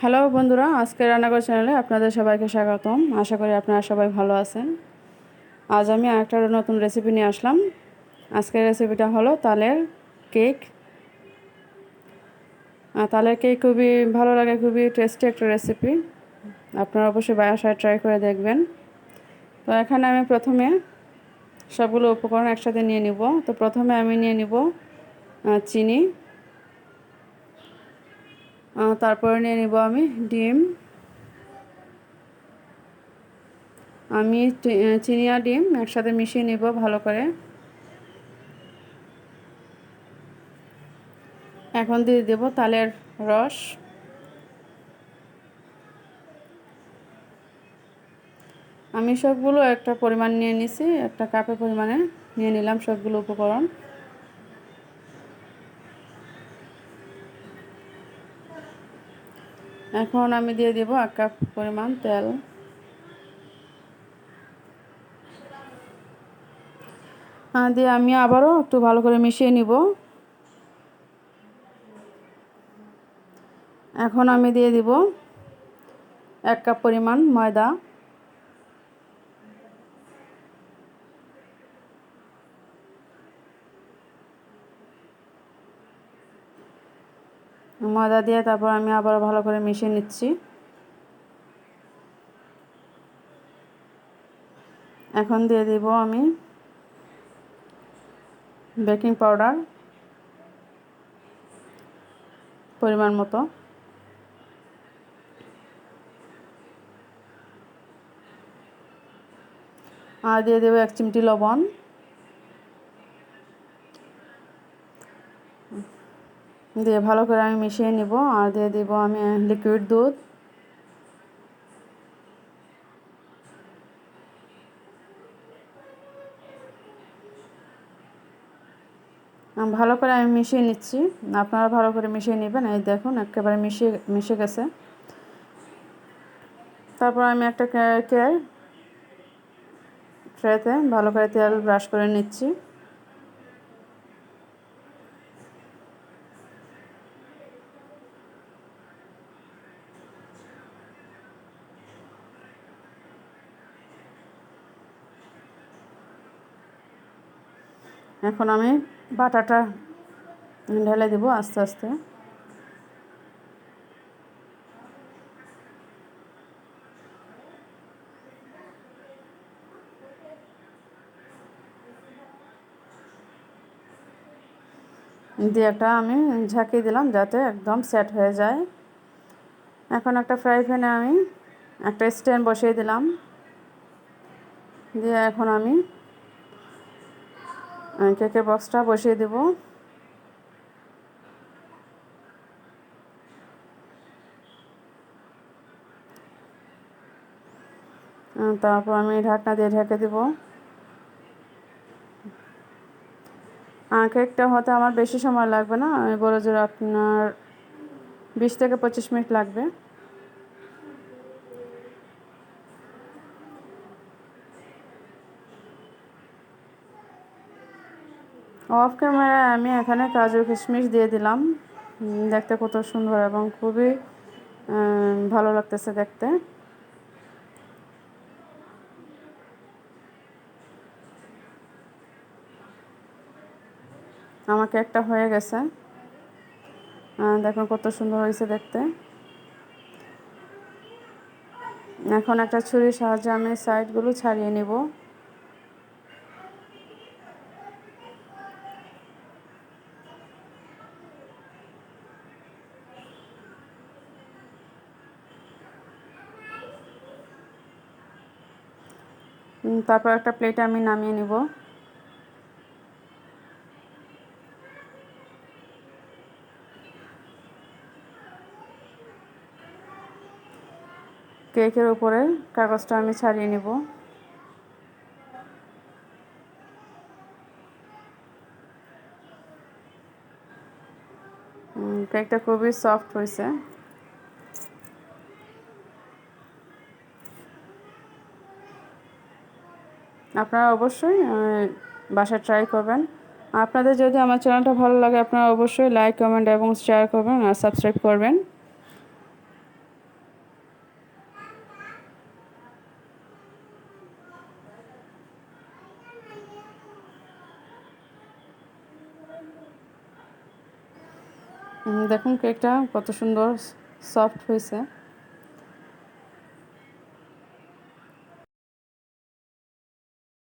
Hello বন্ধুরা, আজকে রান্নাঘর চ্যানেলে আপনাদের সবাইকে স্বাগতম। আশা করি আপনারা সবাই ভালো আছেন। আজ আমি একটা নতুন রেসিপি নিয়ে আসলাম। আজকের রেসিপিটা হলো তালের কেক। তালের কেক খুবই ভালো লাগে, খুবই টেস্টি একটা রেসিপি। আপনারা অবশ্যই বাসায় ট্রাই করে দেখবেন। তো এখানে আমি প্রথমে সবগুলো উপকরণ একসাথে নিয়ে নিব। তো প্রথমে আমি নিয়ে নিব চিনি, তারপরে নিয়ে নিব আমি ডিম। আমি চিনি আর ডিম একসাথে মিশিয়ে নিব ভালো করে। এখন দিয়ে দেব তালের রস। আমি সবগুলো একটা পরিমাণ নিয়ে নিছি, একটা কাপের পরিমাণে নিয়ে নিলাম সবগুলো উপকরণ। এখন আমি দিয়ে দেব 1 কাপ পরিমাণ তেল। দিয়ে আমি আবারও একটু ভালো করে মিশিয়ে নিব। এখন আমি দিয়ে দিব 1 কাপ পরিমাণ ময়দা। ময়দা দিয়ে তারপর আমি আবার ভালো করে মিশিয়ে নিচ্ছি। এখন দিয়ে দিব আমি বেকিং পাউডার পরিমাণ মতো। আর দিয়ে দেব 1 চিমটি লবণ। দিয়ে ভালো করে আমি মিশিয়ে নিব। আর দিয়ে দিব আমি লিকুইড দুধ। ভালো করে আমি মিশিয়ে নিচ্ছি। আপনারা ভালো করে মিশিয়ে নেবেন। এই দেখুন একেবারে মিশে গেছে। তারপর আমি একটা কেকের ট্রেতে ভালো করে তেল ব্রাশ করে নিচ্ছি। এখন আমি বাটারটা ঢেলে দেব আস্তে আস্তে। দিয়ে একটা আমি ঝাঁকিয়ে দিলাম যাতে একদম সেট হয়ে যায়। এখন একটা ফ্রাই প্যানে আমি একটা স্ট্যান্ড বসিয়ে দিলাম। দিয়ে এখন আমি কেকের বক্সটা বসিয়ে দেব। তারপর আমি ঢাকনা দিয়ে ঢেকে দেব। কেকটা হতে আমার বেশি সময় লাগবে না, আমি বড় জোর আপনার 20 থেকে 25 মিনিট লাগবে। অফ ক্যামেরায় আমি এখানে কাজু কিশমিশ দিয়ে দিলাম। দেখতে কত সুন্দর এবং খুবই ভালো লাগতেছে দেখতে। আমার কেকটা হয়ে গেছে। দেখুন কত সুন্দর হয়েছে দেখতে। এখন একটা ছুরির সাহায্যে আমি সাইডগুলো ছাড়িয়ে নেব। তারপর একটা প্লেটে আমি নামিয়ে নেব। কেকের উপরে কাগজটা আমি ছাড়িয়ে নেব। কেকটা খুবই সফট হয়েছে। আপনারা অবশ্যই বাসায় ট্রাই করবেন। আপনাদের যদি আমার চ্যানেলটা ভালো লাগে আপনারা অবশ্যই লাইক, কমেন্ট এবং শেয়ার করবেন আর সাবস্ক্রাইব করবেন। দেখুন কেকটা কত সুন্দর সফট হয়েছে।